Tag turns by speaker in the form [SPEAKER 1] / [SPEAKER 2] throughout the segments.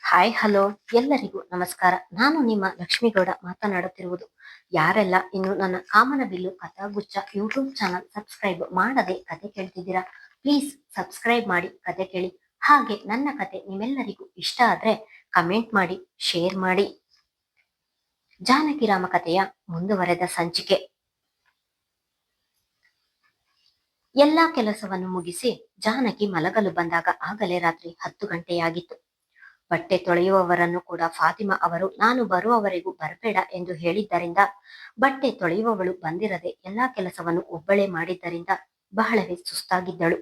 [SPEAKER 1] Hi hello ಎಲ್ಲರಿಗೂ ನಮಸ್ಕಾರ. ನಾನು ನಿಮ್ಮ ಲಕ್ಷ್ಮೀಗೌಡ ಮಾತನಾಡುತ್ತಿರುವುದು. ಯಾರೆಲ್ಲ ಇನ್ನು ನನ್ನ ಕಾಮನಬಿಲ್ಲು ಕಥಾಗುಚ್ಛ ಯೂಟ್ಯೂಬ್ ಚಾನಲ್ ಸಬ್ಸ್ಕ್ರೈಬ್ ಮಾಡದೆ ಕತೆ ಕೇಳ್ತಿದ್ದೀರಾ, ಪ್ಲೀಸ್ ಸಬ್ಸ್ಕ್ರೈಬ್ ಮಾಡಿ ಕತೆ ಕೇಳಿ. ಹಾಗೆ ನನ್ನ ಕತೆ ನಿಮ್ಮೆಲ್ಲರಿಗೂ ಇಷ್ಟ ಆದ್ರೆ ಕಮೆಂಟ್ ಮಾಡಿ, ಶೇರ್ ಮಾಡಿ. ಜಾನಕಿರಾಮ ಕಥೆಯ ಮುಂದುವರೆದ ಸಂಚಿಕೆ. ಎಲ್ಲಾ ಕೆಲಸವನ್ನು ಮುಗಿಸಿ ಜಾನಕಿ ಮಲಗಲು ಬಂದಾಗ ಆಗಲೇ ರಾತ್ರಿ 10 ಗಂಟೆಯಾಗಿತ್ತು. ಬಟ್ಟೆ ತೊಳೆಯುವವರನ್ನು ಕೂಡ ಫಾತಿಮಾ ಅವರು ನಾನು ಬರುವವರೆಗೂ ಬರಬೇಡ ಎಂದು ಹೇಳಿದ್ದರಿಂದ ಬಟ್ಟೆ ತೊಳೆಯುವವಳು ಬಂದಿರದೆ ಎಲ್ಲಾ ಕೆಲಸವನ್ನು ಒಬ್ಬಳೇ ಮಾಡಿದ್ದರಿಂದ ಬಹಳವೇ ಸುಸ್ತಾಗಿದ್ದಳು.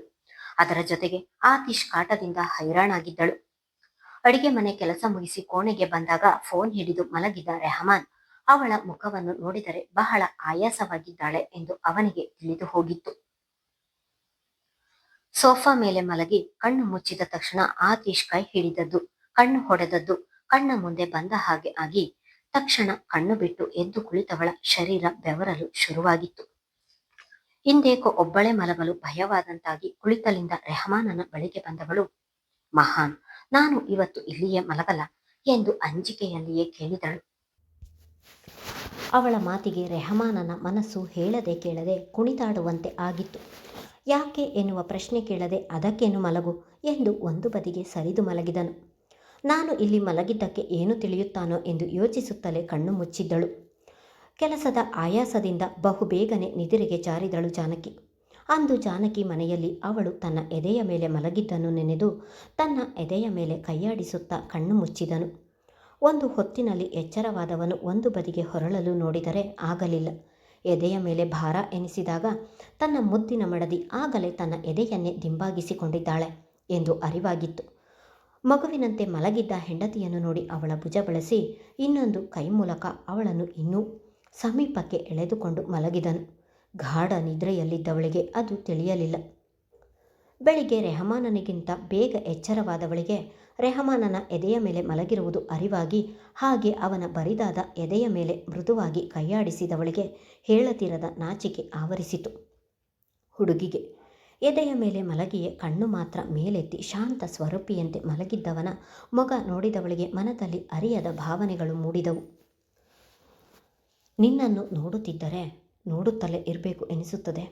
[SPEAKER 1] ಅದರ ಜೊತೆಗೆ ಆತೀಶ್ ಕಾಟದಿಂದ ಹೈರಾಣಾಗಿದ್ದಳು. ಅಡಿಗೆ ಮನೆ ಕೆಲಸ ಮುಗಿಸಿ ಕೋಣೆಗೆ ಬಂದಾಗ ಫೋನ್ ಹಿಡಿದು ಮಲಗಿದ್ದ ರೆಹಮಾನ್ ಅವಳ ಮುಖವನ್ನು ನೋಡಿದರೆ ಬಹಳ ಆಯಾಸವಾಗಿದ್ದಾಳೆ ಎಂದು ಅವನಿಗೆ ತಿಳಿದು ಹೋಗಿತ್ತು. ಸೋಫಾ ಮೇಲೆ ಮಲಗಿ ಕಣ್ಣು ಮುಚ್ಚಿದ ತಕ್ಷಣ ಆತೀಶ್ ಕೈ ಹಿಡಿದದ್ದು, ಕಣ್ಣು ಹೊಡೆದದ್ದು ಕಣ್ಣ ಮುಂದೆ ಬಂದ ಹಾಗೆ ಆಗಿ ತಕ್ಷಣ ಕಣ್ಣು ಬಿಟ್ಟು ಎದ್ದು ಕುಳಿತವಳ ಶರೀರ ಬೆವರಲು ಶುರುವಾಗಿತ್ತು. ಹಿಂದೇಕೋ ಒಬ್ಬಳೇ ಮಲಗಲು ಭಯವಾದಂತಾಗಿ ಕುಳಿತಲಿಂದ ರೆಹಮಾನನ ಬಳಿಗೆ ಬಂದವಳು, ಮಹಾನ್, ನಾನು ಇವತ್ತು ಇಲ್ಲಿಯೇ ಮಲಗಲ್ಲ ಎಂದು ಅಂಜಿಕೆಯಲ್ಲಿಯೇ ಕೇಳಿದಳು. ಅವಳ ಮಾತಿಗೆ ರೆಹಮಾನನ ಮನಸ್ಸು ಹೇಳದೆ ಕೇಳದೆ ಕುಣಿದಾಡುವಂತೆ ಆಗಿತ್ತು. ಯಾಕೆ ಎನ್ನುವ ಪ್ರಶ್ನೆ ಕೇಳದೆ ಅದಕ್ಕೇನು ಮಲಗು ಎಂದು ಒಂದು ಬದಿಗೆ ಸರಿದು ಮಲಗಿದನು. ನಾನು ಇಲ್ಲಿ ಮಲಗಿದ್ದಕ್ಕೆ ಏನು ತಿಳಿಯುತ್ತಾನೋ ಎಂದು ಯೋಚಿಸುತ್ತಲೇ ಕಣ್ಣು ಮುಚ್ಚಿದ್ದಳು. ಕೆಲಸದ ಆಯಾಸದಿಂದ ಬಹುಬೇಗನೆ ನಿದಿರೆಗೆ ಜಾರಿದಳು ಜಾನಕಿ. ಅಂದು ಜಾನಕಿ ಮನೆಯಲ್ಲಿ ಅವಳು ತನ್ನ ಎದೆಯ ಮೇಲೆ ಮಲಗಿದ್ದನ್ನು ನೆನೆದು ತನ್ನ ಎದೆಯ ಮೇಲೆ ಕೈಯಾಡಿಸುತ್ತಾ ಕಣ್ಣು ಮುಚ್ಚಿದನು. ಒಂದು ಹೊತ್ತಿನಲ್ಲಿ ಎಚ್ಚರವಾದವನು ಒಂದು ಬದಿಗೆ ಹೊರಳಲು ನೋಡಿದರೆ ಆಗಲಿಲ್ಲ. ಎದೆಯ ಮೇಲೆ ಭಾರ ಎನಿಸಿದಾಗ ತನ್ನ ಮುದ್ದಿನ ಮಡದಿ ಆಗಲೇ ತನ್ನ ಎದೆಯನ್ನೇ ದಿಂಬಾಗಿಸಿಕೊಂಡಿದ್ದಾಳೆ ಎಂದು ಅರಿವಾಗಿತ್ತು. ಮಗುವಿನಂತೆ ಮಲಗಿದ್ದ ಹೆಂಡತಿಯನ್ನು ನೋಡಿ ಅವಳ ಭುಜ ಬಳಸಿ ಇನ್ನೊಂದು ಕೈ ಮೂಲಕ ಅವಳನ್ನು ಇನ್ನೂ ಸಮೀಪಕ್ಕೆ ಎಳೆದುಕೊಂಡು ಮಲಗಿದನು. ಗಾಢ ನಿದ್ರೆಯಲ್ಲಿದ್ದವಳಿಗೆ ಅದು ತಿಳಿಯಲಿಲ್ಲ. ಬೆಳಿಗ್ಗೆ ರೆಹಮಾನನಿಗಿಂತ ಬೇಗ ಎಚ್ಚರವಾದವಳಿಗೆ ರೆಹಮಾನನ ಎದೆಯ ಮೇಲೆ ಮಲಗಿರುವುದು ಅರಿವಾಗಿ ಹಾಗೆ ಅವನ ಬರಿದಾದ ಎದೆಯ ಮೇಲೆ ಮೃದುವಾಗಿ ಕೈಯಾಡಿಸಿದವಳಿಗೆ ಹೇಳತಿರದ ನಾಚಿಕೆ ಆವರಿಸಿತು. ಹುಡುಗಿಗೆ ಎದೆಯ ಮೇಲೆ ಮಲಗಿಯೇ ಕಣ್ಣು ಮಾತ್ರ ಮೇಲೆತ್ತಿ ಶಾಂತ ಸ್ವರೂಪಿಯಂತೆ ಮಲಗಿದ್ದವನ ಮೊಗ ನೋಡಿದವಳಿಗೆ ಮನದಲ್ಲಿ ಅರಿಯದ ಭಾವನೆಗಳು ಮೂಡಿದವು. ನಿನ್ನನ್ನು ನೋಡುತ್ತಿದ್ದರೆ ನೋಡುತ್ತಲೇ ಇರಬೇಕು ಎನಿಸುತ್ತದೆ.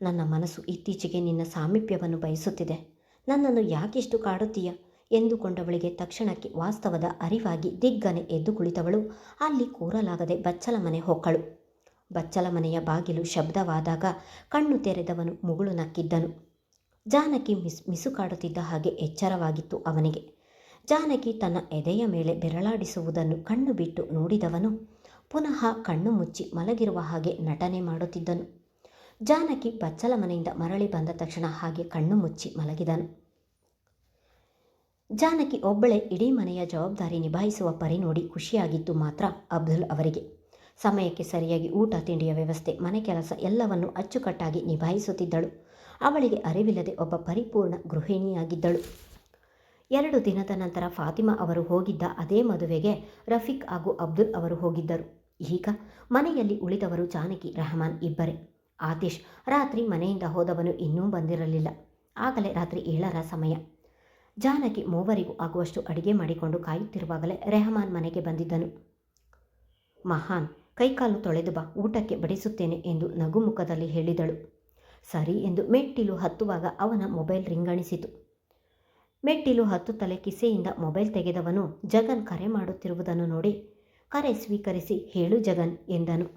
[SPEAKER 1] ನನ್ನ ಮನಸ್ಸು ಇತ್ತೀಚೆಗೆ ನಿನ್ನ ಸಾಮೀಪ್ಯವನ್ನು ಬಯಸುತ್ತಿದೆ. ನನ್ನನ್ನು ಯಾಕೆಷ್ಟು ಕಾಡುತ್ತೀಯ ಎಂದುಕೊಂಡವಳಿಗೆ ತಕ್ಷಣಕ್ಕೆ ವಾಸ್ತವದ ಅರಿವಾಗಿ ದಿಗ್ಗನೆ ಎದ್ದು ಕುಳಿತವಳು ಅಲ್ಲಿ ಕೂರಲಾಗದೆ ಬಚ್ಚಲ ಮನೆ ಹೊಕ್ಕಳು. ಬಚ್ಚಲ ಮನೆಯ ಬಾಗಿಲು ಶಬ್ದವಾದಾಗ ಕಣ್ಣು ತೆರೆದವನು ಮುಗುಳು ನಕ್ಕಿದ್ದನು. ಜಾನಕಿ ಮಿಸುಕಾಡುತ್ತಿದ್ದ ಹಾಗೆ ಎಚ್ಚರವಾಗಿತ್ತು ಅವನಿಗೆ. ಜಾನಕಿ ತನ್ನ ಎದೆಯ ಮೇಲೆ ಬೆರಳಾಡಿಸುವುದನ್ನು ಕಣ್ಣು ಬಿಟ್ಟು ನೋಡಿದವನು ಪುನಃ ಕಣ್ಣು ಮುಚ್ಚಿ ಮಲಗಿರುವ ಹಾಗೆ ನಟನೆ ಮಾಡುತ್ತಿದ್ದನು. ಜಾನಕಿ ಬಚ್ಚಲ ಮನೆಯಿಂದ ಮರಳಿ ಬಂದ ತಕ್ಷಣ ಹಾಗೆ ಕಣ್ಣು ಮುಚ್ಚಿ ಮಲಗಿದನು. ಜಾನಕಿ ಒಬ್ಬಳೇ ಇಡೀ ಮನೆಯ ಜವಾಬ್ದಾರಿ ನಿಭಾಯಿಸುವ ಪರಿ ನೋಡಿ ಖುಷಿಯಾಗಿತ್ತು ಮಾತ್ರ ಅಬ್ದುಲ್ ಅವರಿಗೆ. ಸಮಯಕ್ಕೆ ಸರಿಯಾಗಿ ಊಟ ತಿಂಡಿಯ ವ್ಯವಸ್ಥೆ, ಮನೆ ಕೆಲಸ ಎಲ್ಲವನ್ನು ಅಚ್ಚುಕಟ್ಟಾಗಿ ನಿಭಾಯಿಸುತ್ತಿದ್ದಳು. ಅವಳಿಗೆ ಅರಿವಿಲ್ಲದೆ ಒಬ್ಬ ಪರಿಪೂರ್ಣ ಗೃಹಿಣಿಯಾಗಿದ್ದಳು. 2 ದಿನದ ನಂತರ ಫಾತಿಮಾ ಅವರು ಹೋಗಿದ್ದ ಅದೇ ಮದುವೆಗೆ ರಫೀಕ್ ಹಾಗೂ ಅಬ್ದುಲ್ ಅವರು ಹೋಗಿದ್ದರು. ಈಗ ಮನೆಯಲ್ಲಿ ಉಳಿದವರು ಜಾನಕಿ, ರೆಹಮಾನ್ ಇಬ್ಬರೇ. ಆತೀಶ್ ರಾತ್ರಿ ಮನೆಯಿಂದ ಹೋದವನು ಇನ್ನೂ ಬಂದಿರಲಿಲ್ಲ. ಆಗಲೇ ರಾತ್ರಿ 7ರ ಸಮಯ. ಜಾನಕಿ ಮೂವರಿಗೂ ಆಗುವಷ್ಟು ಅಡಿಗೆ ಮಾಡಿಕೊಂಡು ಕಾಯುತ್ತಿರುವಾಗಲೇ ರೆಹಮಾನ್ ಮನೆಗೆ ಬಂದಿದ್ದನು. ಮಹಾನ್, ಕೈಕಾಲು ತೊಳೆದು ಬಾ, ಊಟಕ್ಕೆ ಬಡಿಸುತ್ತೇನೆ ಎಂದು ನಗುಮುಖದಲ್ಲಿ ಹೇಳಿದಳು. ಸರಿ ಎಂದು ಮೆಟ್ಟಿಲು ಹತ್ತುವಾಗ ಅವನ ಮೊಬೈಲ್ ರಿಂಗಣಿಸಿತು. ಮೆಟ್ಟಿಲು ಹತ್ತುತ್ತಲೇ ಕಿಸೆಯಿಂದ ಮೊಬೈಲ್ ತೆಗೆದವನು ಜಗನ್ ಕರೆ ಮಾಡುತ್ತಿರುವುದನ್ನು ನೋಡಿ ಕರೆ ಸ್ವೀಕರಿಸಿ, ಹೇಳು ಜಗನ್ ಎಂದನು.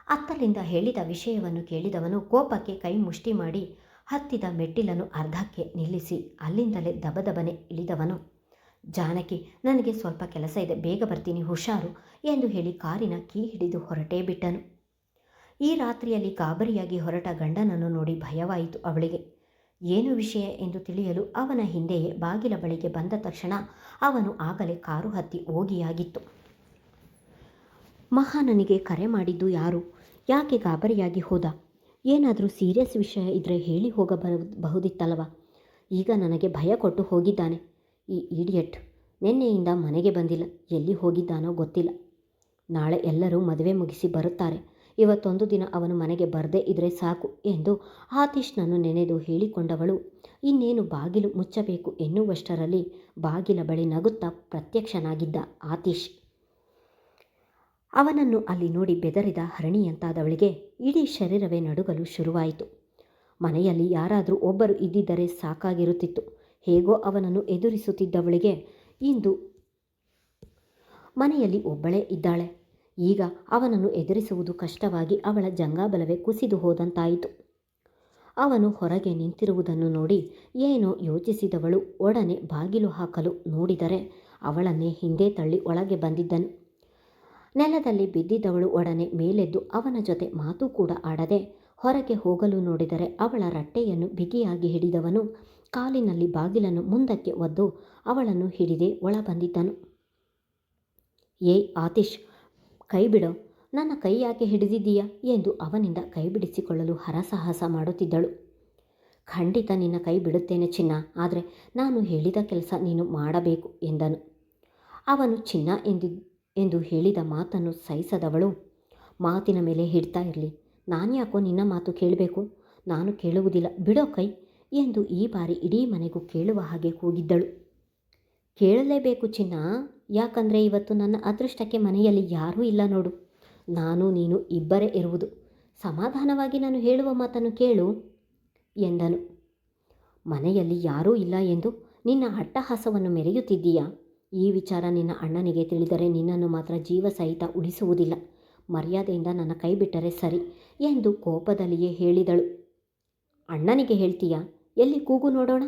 [SPEAKER 1] ಅತ್ತಲಿಂದ ಹೇಳಿದ ವಿಷಯವನ್ನು ಕೇಳಿದವನು ಕೋಪಕ್ಕೆ ಕೈ ಮುಷ್ಟಿ ಮಾಡಿ ಹತ್ತಿದ ಮೆಟ್ಟಿಲನ್ನು ಅರ್ಧಕ್ಕೆ ನಿಲ್ಲಿಸಿ ಅಲ್ಲಿಂದಲೇ ದಬದಬನೆ ಇಳಿದವನು, ಜಾನಕಿ, ನನಗೆ ಸ್ವಲ್ಪ ಕೆಲಸ ಇದೆ, ಬೇಗ ಬರ್ತೀನಿ, ಹುಷಾರು ಎಂದು ಹೇಳಿ ಕಾರಿನ ಕೀ ಹಿಡಿದು ಹೊರಟೇ ಬಿಟ್ಟನು. ಈ ರಾತ್ರಿಯಲ್ಲಿ ಗಾಬರಿಯಾಗಿ ಹೊರಟ ಗಂಡನನ್ನು ನೋಡಿ ಭಯವಾಯಿತು ಅವಳಿಗೆ. ಏನು ವಿಷಯ ಎಂದು ತಿಳಿಯಲು ಅವನ ಹಿಂದೆಯೇ ಬಾಗಿಲ ಬಳಿಗೆ ಬಂದ ತಕ್ಷಣ ಅವನು ಆಗಲೇ ಕಾರು ಹತ್ತಿ ಹೋಗಿಯಾಗಿತ್ತು. ಮಹಾನನಿಗೆ ಕರೆ ಮಾಡಿದ್ದು ಯಾರು? ಯಾಕೆ ಗಾಬರಿಯಾಗಿ ಹೋದ? ಏನಾದರೂ ಸೀರಿಯಸ್ ವಿಷಯ ಇದ್ದರೆ ಹೇಳಿ ಹೋಗಬಹುದಿತ್ತಲ್ಲವ. ಈಗ ನನಗೆ ಭಯ ಕೊಟ್ಟು ಹೋಗಿದ್ದಾನೆ. ಈ ಇಡಿಯಟ್ ನಿನ್ನೆಯಿಂದ ಮನೆಗೆ ಬಂದಿಲ್ಲ, ಎಲ್ಲಿ ಹೋಗಿದ್ದಾನೋ ಗೊತ್ತಿಲ್ಲ. ನಾಳೆ ಎಲ್ಲರೂ ಮದುವೆ ಮುಗಿಸಿ ಬರುತ್ತಾರೆ. ಇವತ್ತೊಂದು ದಿನ ಅವನು ಮನೆಗೆ ಬರದೇ ಇದ್ರೆ ಸಾಕು ಎಂದು ಆತೀಶ್ನನ್ನು ನೆನೆದು ಹೇಳಿಕೊಂಡವಳು ಇನ್ನೇನು ಬಾಗಿಲು ಮುಚ್ಚಬೇಕು ಎನ್ನುವಷ್ಟರಲ್ಲಿ ಬಾಗಿಲ ಬಳಿ ನಗುತ್ತಾ ಪ್ರತ್ಯಕ್ಷನಾಗಿದ್ದ ಆತೀಶ್. ಅವನನ್ನು ಅಲ್ಲಿ ನೋಡಿ ಬೆದರಿದ ಹರಣಿಯಂತಾದವಳಿಗೆ ಇಡೀ ಶರೀರವೇ ನಡುಗಲು ಶುರುವಾಯಿತು. ಮನೆಯಲ್ಲಿ ಯಾರಾದರೂ ಒಬ್ಬರು ಇದ್ದಿದ್ದರೆ ಸಾಕಾಗಿರುತ್ತಿತ್ತು. ಹೇಗೋ ಅವನನ್ನು ಎದುರಿಸುತ್ತಿದ್ದವಳಿಗೆ ಇಂದು ಮನೆಯಲ್ಲಿ ಒಬ್ಬಳೇ ಇದ್ದಾಳೆ. ಈಗ ಅವನನ್ನು ಎದುರಿಸುವುದು ಕಷ್ಟವಾಗಿ ಅವಳ ಜಂಗಾಬಲವೇ ಕುಸಿದು ಹೋದಂತಾಯಿತು. ಅವನು ಹೊರಗೆ ನಿಂತಿರುವುದನ್ನು ನೋಡಿ ಏನೋ ಯೋಚಿಸಿದವಳು ಒಡನೆ ಬಾಗಿಲು ಹಾಕಲು ನೋಡಿದರೆ ಅವಳನ್ನೇ ಹಿಂದೆ ತಳ್ಳಿ ಒಳಗೆ ಬಂದಿದ್ದನು. ನೆಲದಲ್ಲಿ ಬಿದ್ದಿದ್ದವಳು ಒಡನೆ ಮೇಲೆದ್ದು ಅವನ ಜೊತೆ ಮಾತು ಕೂಡ ಆಡದೆ ಹೊರಗೆ ಹೋಗಲು ನೋಡಿದರೆ ಅವಳ ರಟ್ಟೆಯನ್ನು ಬಿಗಿಯಾಗಿ ಹಿಡಿದವನು ಕಾಲಿನಲ್ಲಿ ಬಾಗಿಲನ್ನು ಮುಂದಕ್ಕೆ ಒದ್ದು ಅವಳನ್ನು ಹಿಡಿದೇ ಒಳ ಬಂದಿದ್ದನು. ಏಯ್ ಆತೀಶ್, ಕೈ ಬಿಡೋ, ನನ್ನ ಕೈ ಯಾಕೆ ಹಿಡಿದಿದ್ದೀಯಾ ಎಂದು ಅವನಿಂದ ಕೈ ಬಿಡಿಸಿಕೊಳ್ಳಲು ಹರಸಾಹಸ ಮಾಡುತ್ತಿದ್ದಳು. ಖಂಡಿತ ನಿನ್ನ ಕೈ ಬಿಡುತ್ತೇನೆ ಚಿನ್ನ, ಆದರೆ ನಾನು ಹೇಳಿದ ಕೆಲಸ ನೀನು ಮಾಡಬೇಕು ಎಂದನು. ಅವನು ಚಿನ್ನ ಎಂದು ಹೇಳಿದ ಮಾತನ್ನು ಸಹಿಸದವಳು ಮಾತಿನ ಮೇಲೆ ಹಿಡ್ತಾ ಇರಲಿ, ನಾನ್ಯಾಕೋ ನಿನ್ನ ಮಾತು ಕೇಳಬೇಕು, ನಾನು ಕೇಳುವುದಿಲ್ಲ, ಬಿಡೋ ಕೈ ಎಂದು ಈ ಬಾರಿ ಇಡೀ ಮನೆಗೂ ಕೇಳುವ ಹಾಗೆ ಕೂಗಿದ್ದಳು. ಕೇಳಲೇಬೇಕು ಚಿನ್ನ, ಯಾಕಂದರೆ ಇವತ್ತು ನನ್ನ ಅದೃಷ್ಟಕ್ಕೆ ಮನೆಯಲ್ಲಿ ಯಾರೂ ಇಲ್ಲ ನೋಡು. ನಾನು ನೀನು ಇಬ್ಬರೇ ಇರುವುದು. ಸಮಾಧಾನವಾಗಿ ನಾನು ಹೇಳುವ ಮಾತನ್ನು ಕೇಳು ಎಂದನು. ಮನೆಯಲ್ಲಿ ಯಾರೂ ಇಲ್ಲ ಎಂದು ನಿನ್ನ ಅಟ್ಟಹಾಸವನ್ನು ಮೆರೆಯುತ್ತಿದ್ದೀಯಾ? ಈ ವಿಚಾರ ನಿನ್ನ ಅಣ್ಣನಿಗೆ ತಿಳಿದರೆ ನಿನ್ನನ್ನು ಮಾತ್ರ ಜೀವ ಸಹಿತ ಉಳಿಸುವುದಿಲ್ಲ. ಮರ್ಯಾದೆಯಿಂದ ನನ್ನ ಕೈ ಬಿಟ್ಟರೆ ಸರಿ ಎಂದು ಕೋಪದಲ್ಲಿಯೇ ಹೇಳಿದಳು. ಅಣ್ಣನಿಗೆ ಹೇಳ್ತೀಯಾ? ಎಲ್ಲಿ ಕೂಗು ನೋಡೋಣ.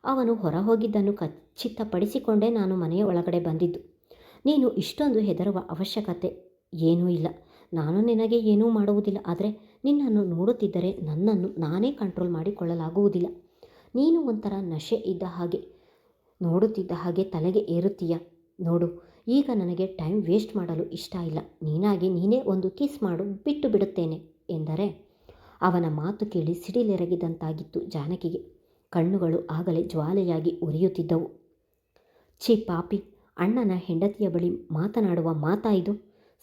[SPEAKER 1] ಅವನು ಹೊರ ಹೋಗಿದ್ದನ್ನು ಖಚಿತಪಡಿಸಿಕೊಂಡೇ ನಾನು ಮನೆಯ ಒಳಗಡೆ ಬಂದಿದ್ದು. ನೀನು ಇಷ್ಟೊಂದು ಹೆದರುವ ಅವಶ್ಯಕತೆ ಏನೂ ಇಲ್ಲ. ನಾನು ನಿನಗೆ ಏನೂ ಮಾಡುವುದಿಲ್ಲ, ಆದರೆ ನಿನ್ನನ್ನು ನೋಡುತ್ತಿದ್ದರೆ ನನ್ನನ್ನು ನಾನೇ ಕಂಟ್ರೋಲ್ ಮಾಡಿಕೊಳ್ಳಲಾಗುವುದಿಲ್ಲ. ನೀನು ಒಂಥರ ನಶೆ ಇದ್ದ ಹಾಗೆ, ನೋಡುತ್ತಿದ್ದ ಹಾಗೆ ತಲೆಗೆ ಏರುತ್ತೀಯ. ನೋಡು, ಈಗ ನನಗೆ ಟೈಮ್ ವೇಸ್ಟ್ ಮಾಡಲು ಇಷ್ಟ ಇಲ್ಲ. ನೀನಾಗಿ ನೀನೇ ಒಂದು ಕಿಸ್ ಮಾಡು, ಬಿಟ್ಟು ಬಿಡುತ್ತೇನೆ ಎಂದರೆ ಅವನ ಮಾತು ಕೇಳಿ ಸಿಡಿಲೆರಗಿದಂತಾಗಿತ್ತು ಜಾನಕಿಗೆ. ಕಣ್ಣುಗಳು ಆಗಲೇ ಜ್ವಾಲೆಯಾಗಿ ಉರಿಯುತ್ತಿದ್ದವು. ಛೀ ಪಾಪಿ, ಅಣ್ಣನ ಹೆಂಡತಿಯ ಬಳಿ ಮಾತನಾಡುವ ಮಾತಾ ಇದು?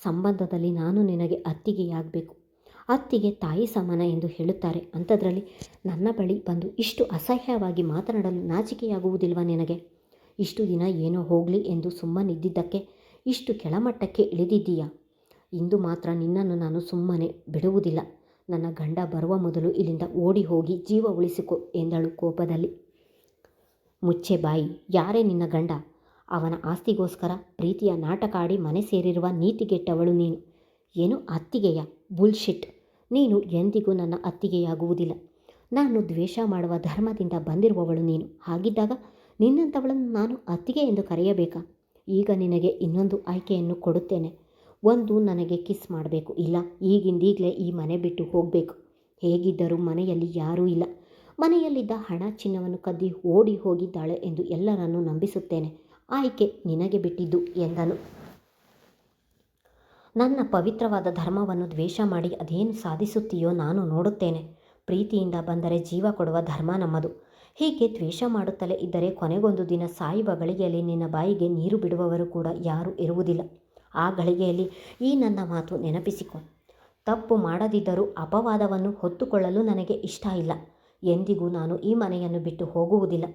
[SPEAKER 1] ಸಂಬಂಧದಲ್ಲಿ ನಾನು ನಿನಗೆ ಅತ್ತಿಗೆಯಾಗಬೇಕು. ಅತ್ತಿಗೆ ತಾಯಿ ಸಮಾನ ಎಂದು ಹೇಳುತ್ತಾರೆ. ಅಂಥದ್ರಲ್ಲಿ ನನ್ನ ಬಳಿ ಬಂದು ಇಷ್ಟು ಅಸಹ್ಯವಾಗಿ ಮಾತನಾಡಲು ನಾಚಿಕೆಯಾಗುವುದಿಲ್ವ ನಿನಗೆ? ಇಷ್ಟು ದಿನ ಏನೋ ಹೋಗಲಿ ಎಂದು ಸುಮ್ಮನಿದ್ದಿದ್ದಕ್ಕೆ ಇಷ್ಟು ಕೆಳಮಟ್ಟಕ್ಕೆ ಇಳಿದಿದ್ದೀಯಾ? ಇಂದು ಮಾತ್ರ ನಿನ್ನನ್ನು ನಾನು ಸುಮ್ಮನೆ ಬಿಡುವುದಿಲ್ಲ. ನನ್ನ ಗಂಡ ಬರುವ ಮೊದಲು ಇಲ್ಲಿಂದ ಓಡಿ ಹೋಗಿ ಜೀವ ಉಳಿಸಿಕೊ ಎಂದಳು ಕೋಪದಲ್ಲಿ. ಮುಚ್ಚೆ ಬಾಯಿ, ಯಾರೇ ನಿನ್ನ ಗಂಡ? ಅವನ ಆಸ್ತಿಗೋಸ್ಕರ ಪ್ರೀತಿಯ ನಾಟಕ ಆಡಿ ಮನೆ ಸೇರಿರುವ ನೀತಿಗೆಟ್ಟವಳು ನೀನು. ಏನು ಅತ್ತಿಗೆಯ? ಬುಲ್ಶಿಟ್. ನೀನು ಎಂದಿಗೂ ನನ್ನ ಅತ್ತಿಗೆಯಾಗುವುದಿಲ್ಲ. ನಾನು ದ್ವೇಷ ಮಾಡುವ ಧರ್ಮದಿಂದ ಬಂದಿರುವವಳು ನೀನು. ಹಾಗಿದ್ದಾಗ ನಿನ್ನಂಥವಳನ್ನು ನಾನು ಅತ್ತಿಗೆ ಎಂದು ಕರೆಯಬೇಕಾ? ಈಗ ನಿನಗೆ ಇನ್ನೊಂದು ಆಯ್ಕೆಯನ್ನು ಕೊಡುತ್ತೇನೆ. ಒಂದು, ನನಗೆ ಕಿಸ್ ಮಾಡಬೇಕು, ಇಲ್ಲ ಈಗಿಂದೀಗಲೇ ಈ ಮನೆ ಬಿಟ್ಟು ಹೋಗಬೇಕು. ಹೇಗಿದ್ದರೂ ಮನೆಯಲ್ಲಿ ಯಾರೂ ಇಲ್ಲ. ಮನೆಯಲ್ಲಿದ್ದ ಹಣ ಚಿನ್ನವನ್ನು ಕದ್ದಿ ಓಡಿ ಹೋಗಿದ್ದಾಳೆ ಎಂದು ಎಲ್ಲರನ್ನೂ ನಂಬಿಸುತ್ತೇನೆ. ಆಯ್ಕೆ ನಿನಗೆ ಬಿಟ್ಟಿದ್ದು ಎಂದನು. ನನ್ನ ಪವಿತ್ರವಾದ ಧರ್ಮವನ್ನು ದ್ವೇಷ ಮಾಡಿ ಅದೇನು ಸಾಧಿಸುತ್ತೀಯೋ ನಾನು ನೋಡುತ್ತೇನೆ. ಪ್ರೀತಿಯಿಂದ ಬಂದರೆ ಜೀವ ಕೊಡುವ ಧರ್ಮ ನಮ್ಮದು. ಹೀಗೆ ದ್ವೇಷ ಮಾಡುತ್ತಲೇ ಇದ್ದರೆ ಕೊನೆಗೊಂದು ದಿನ ಸಾಯುವ ಗಳಿಗೆಯಲ್ಲಿ ನಿನ್ನ ಬಾಯಿಗೆ ನೀರು ಬಿಡುವವರು ಕೂಡ ಯಾರೂ ಇರುವುದಿಲ್ಲ. ಆ ಗಳಿಗೆಯಲ್ಲಿ ಈ ನನ್ನ ಮಾತು ನೆನಪಿಸಿಕೊ. ತಪ್ಪು ಮಾಡದಿದ್ದರೂ ಅಪವಾದವನ್ನು ಹೊತ್ತುಕೊಳ್ಳಲು ನನಗೆ ಇಷ್ಟ ಇಲ್ಲ. ಎಂದಿಗೂ ನಾನು ಈ ಮನೆಯನ್ನು ಬಿಟ್ಟು ಹೋಗುವುದಿಲ್ಲ.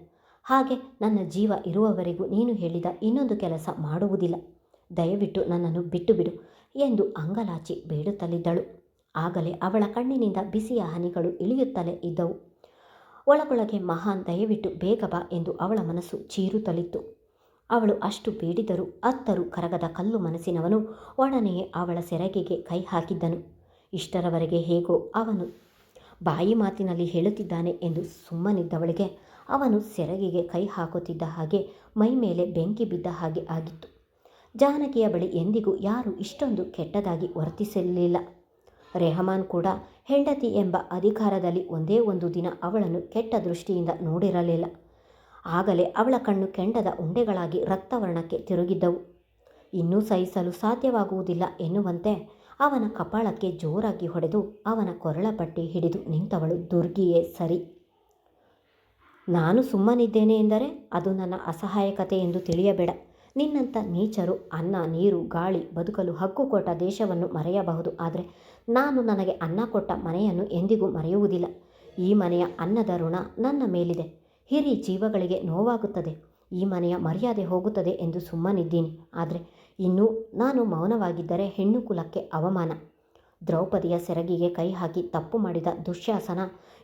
[SPEAKER 1] ಹಾಗೆ ನನ್ನ ಜೀವ ಇರುವವರೆಗೂ ನೀನು ಹೇಳಿದ ಇನ್ನೊಂದು ಕೆಲಸ ಮಾಡುವುದಿಲ್ಲ. ದಯವಿಟ್ಟು ನನ್ನನ್ನು ಬಿಟ್ಟು ಬಿಡು ಎಂದು ಅಂಗಲಾಚಿ ಬೇಡುತ್ತಲಿದ್ದಳು. ಆಗಲೇ ಅವಳ ಕಣ್ಣಿನಿಂದ ಬಿಸಿಯ ಹನಿಗಳು ಇಳಿಯುತ್ತಲೇ ಇದ್ದವು. ಒಳಗೊಳಗೆ ಮಹಾನ್, ದಯವಿಟ್ಟು ಬೇಗ ಬಾ ಎಂದು ಅವಳ ಮನಸ್ಸು ಚೀರುತ್ತಲಿತ್ತು. ಅವಳು ಅಷ್ಟು ಬೇಡಿದರೂ ಅತ್ತರೂ ಕರಗದ ಕಲ್ಲು ಮನಸ್ಸಿನವನು ಒಡನೆಯೇ ಅವಳ ಸೆರಗಿಗೆ ಕೈ ಹಾಕಿದ್ದನು. ಇಷ್ಟರವರೆಗೆ ಹೇಗೋ ಅವನು ಬಾಯಿ ಮಾತಿನಲ್ಲಿ ಹೇಳುತ್ತಿದ್ದಾನೆ ಎಂದು ಸುಮ್ಮನಿದ್ದವಳಿಗೆ ಅವನು ಸೆರಗಿಗೆ ಕೈ ಹಾಕುತ್ತಿದ್ದ ಹಾಗೆ ಮೈ ಮೇಲೆ ಬೆಂಕಿ ಬಿದ್ದ ಹಾಗೆ ಆಗಿತ್ತು. ಜಾನಕಿಯ ಬಳಿ ಎಂದಿಗೂ ಯಾರೂ ಇಷ್ಟೊಂದು ಕೆಟ್ಟದಾಗಿ ವರ್ತಿಸಲಿಲ್ಲ. ರೆಹಮಾನ್ ಕೂಡ ಹೆಂಡತಿ ಎಂಬ ಅಧಿಕಾರದಲ್ಲಿ ಒಂದೇ ಒಂದು ದಿನ ಅವಳನ್ನು ಕೆಟ್ಟ ದೃಷ್ಟಿಯಿಂದ ನೋಡಿರಲಿಲ್ಲ. ಆಗಲೇ ಅವಳ ಕಣ್ಣು ಕೆಂಡದ ಉಂಡೆಗಳಾಗಿ ರಕ್ತವರ್ಣಕ್ಕೆ ತಿರುಗಿದ್ದವು. ಇನ್ನೂ ಸಹಿಸಲು ಸಾಧ್ಯವಾಗುವುದಿಲ್ಲ ಎನ್ನುವಂತೆ ಅವನ ಕಪಾಳಕ್ಕೆ ಜೋರಾಗಿ ಹೊಡೆದು ಅವನ ಕೊರಳ ಪಟ್ಟಿ ಹಿಡಿದು ನಿಂತವಳು ದುರ್ಗಿಯೇ ಸರಿ. ನಾನು ಸುಮ್ಮನಿದ್ದೇನೆ ಎಂದರೆ ಅದು ನನ್ನ ಅಸಹಾಯಕತೆ ಎಂದು ತಿಳಿಯಬೇಡ. ನಿನ್ನಂಥ ನೀಚರು ಅನ್ನ ನೀರು ಗಾಳಿ ಬದುಕಲು ಹಕ್ಕು ಕೊಟ್ಟ ದೇಶವನ್ನು ಮರೆಯಬಹುದು, ಆದರೆ ನಾನು ನನಗೆ ಅನ್ನ ಕೊಟ್ಟ ಮನೆಯನ್ನು ಎಂದಿಗೂ ಮರೆಯುವುದಿಲ್ಲ. ಈ ಮನೆಯ ಅನ್ನದ ಋಣ ನನ್ನ ಮೇಲಿದೆ. ಹಿರಿ ಜೀವಗಳಿಗೆ ನೋವಾಗುತ್ತದೆ, ಈ ಮನೆಯ ಮರ್ಯಾದೆ ಹೋಗುತ್ತದೆ ಎಂದು ಸುಮ್ಮನಿದ್ದೀನಿ. ಆದರೆ ಇನ್ನೂ ನಾನು ಮೌನವಾಗಿದ್ದರೆ ಹೆಣ್ಣು ಕುಲಕ್ಕೆ ಅವಮಾನ. ದ್ರೌಪದಿಯ ಸೆರಗಿಗೆ ಕೈ ಹಾಕಿ ತಪ್ಪು ಮಾಡಿದ ದುಶ್ಯಾಸನ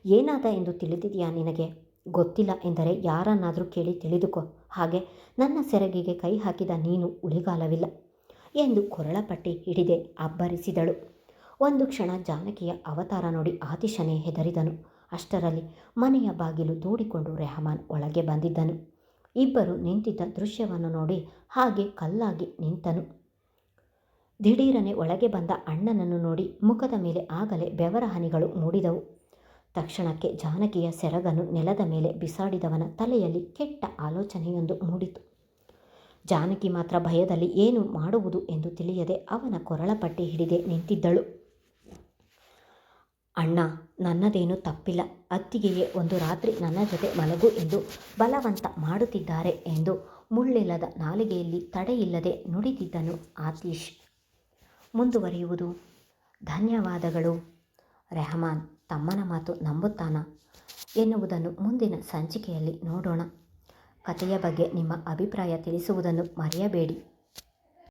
[SPEAKER 1] ಏನಾದ ಎಂದು ತಿಳಿದಿದೆಯಾ ನಿನಗೆ? ಗೊತ್ತಿಲ್ಲ ಎಂದರೆ ಯಾರನ್ನಾದರೂ ಕೇಳಿ ತಿಳಿದುಕೋ. ಹಾಗೆ ನನ್ನ ಸೆರಗಿಗೆ ಕೈ ಹಾಕಿದ ನೀನು ಉಳಿಗಾಲವಿಲ್ಲ ಎಂದು ಕೊರಳಪಟ್ಟಿ ಹಿಡಿದೆ ಅಬ್ಬರಿಸಿದಳು. ಒಂದು ಕ್ಷಣ ಜಾನಕಿಯ ಅವತಾರ ನೋಡಿ ಆತಿಶನೇ ಹೆದರಿದನು. ಅಷ್ಟರಲ್ಲಿ ಮನೆಯ ಬಾಗಿಲು ದೂಡಿಕೊಂಡು ರೆಹಮಾನ್ ಒಳಗೆ ಬಂದಿದ್ದನು. ಇಬ್ಬರು ನಿಂತಿದ್ದ ದೃಶ್ಯವನ್ನು ನೋಡಿ ಹಾಗೆ ಕಲ್ಲಾಗಿ ನಿಂತನು. ದಿಢೀರನೆ ಒಳಗೆ ಬಂದ ಅಣ್ಣನನ್ನು ನೋಡಿ ಮುಖದ ಮೇಲೆ ಆಗಲೇ ಬೆವರ ಹನಿಗಳು ಮೂಡಿದವು. ತಕ್ಷಣಕ್ಕೆ ಜಾನಕಿಯ ಸೆರಗನ್ನು ನೆಲದ ಮೇಲೆ ಬಿಸಾಡಿದವನ ತಲೆಯಲ್ಲಿ ಕೆಟ್ಟ ಆಲೋಚನೆಯೊಂದು ಮೂಡಿತು. ಜಾನಕಿ ಮಾತ್ರ ಭಯದಲ್ಲಿ ಏನು ಮಾಡುವುದು ಎಂದು ತಿಳಿಯದೆ ಅವನ ಕೊರಳಪಟ್ಟಿ ಹಿಡಿದೇ ನಿಂತಿದ್ದಳು. ಅಣ್ಣ, ನನ್ನದೇನೂ ತಪ್ಪಿಲ್ಲ. ಅತ್ತಿಗೆಯೇ ಒಂದು ರಾತ್ರಿ ನನ್ನ ಜೊತೆ ಮಲಗು ಎಂದು ಬಲವಂತ ಮಾಡುತ್ತಿದ್ದಾರೆ ಎಂದು ಮುಳ್ಳಿಲ್ಲದ ನಾಲಿಗೆಯಲ್ಲಿ ತಡೆಯಿಲ್ಲದೆ ನುಡಿದಿದ್ದನು ಆತೀಶ್. ಮುಂದುವರಿಯುವುದು. ಧನ್ಯವಾದಗಳು. ರೆಹಮಾನ್ ತಮ್ಮನ ಮಾತು ನಂಬುತ್ತಾನಾ ಎನ್ನುವುದನ್ನು ಮುಂದಿನ ಸಂಚಿಕೆಯಲ್ಲಿ ನೋಡೋಣ. ಕಥೆಯ ಬಗ್ಗೆ ನಿಮ್ಮ ಅಭಿಪ್ರಾಯ ತಿಳಿಸುವುದನ್ನು ಮರೆಯಬೇಡಿ.